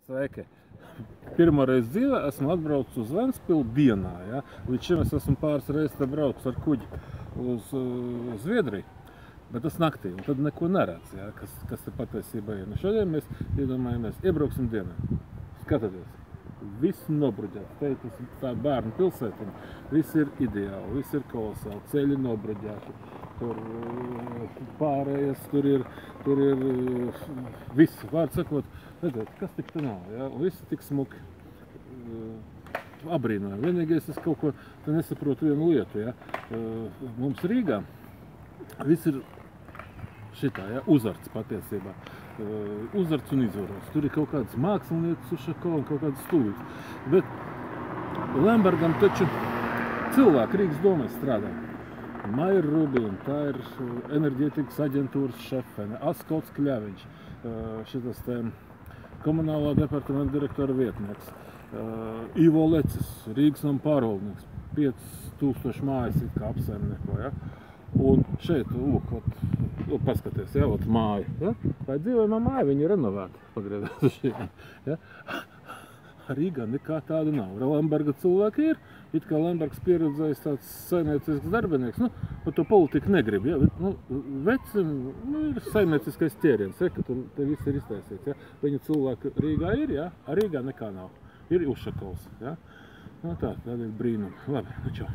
Sveiki! Pirmoreiz dzīvē esmu atbraucis uz Ventspilu dienā. Ja? Līdz šim es esmu pāris reizes braucis ar kuģi uz Zviedriju, bet tas naktī, un tad neko neredz, ja? kas te patiesībā ir. Šodien mēs iedomājamies, iebrauksim dienā. Skatieties, viss nobruģēts. Tā ir bērnu pilsētiņa, viss ir ideāli, viss ir kolosāli, ceļi nobruģēti. Tur pārējas, tur ir viss, vārds sakot, redziet, kas tik te nav, ja? Viss tik smuki abrīnojami. Vienīgais es kaut ko te nesaprotu vienu lietu, ja? Mums Rīgā viss ir šitā, ja? Uzarts patiesībā. Uzarts un izvaros. Tur ir kaut kāds māksliniecis Ušakovs un kaut kāds stūvīts. Bet Lembergam taču cilvēki Rīgas domē strādā. Maija Rubina, tā ir enerģētikas aģentūras šefene, Askolts Kļaviņš, šitas te komunālā departamenta direktora vietnieks, Ivo Lecis, Rīgas nama pārvaldnieks, 5000 mājas it kā apsaimnieko, ja? Un šeit, lūk, paskaties, ja, māja, ja? Tā ir dzīvojamā māja, viņa ir renovēta, pagriezās uz šiem, ja? Rīgā nekā tāda nav. Lemberga cilvēki ir, it kā Lembergs pieredzējis tāds saimniecisks darbinieks, par to politiku negrib, ja, bet, vecim, ir saimnieciskais ķēriens, ka te viss ir iztaisīts, ja. Viņa cilvēki Rīgā ir, ja, a Rīgā nekā nav. Ir Ušakovs, ja. Tā ir brīnumi. Labi, čau.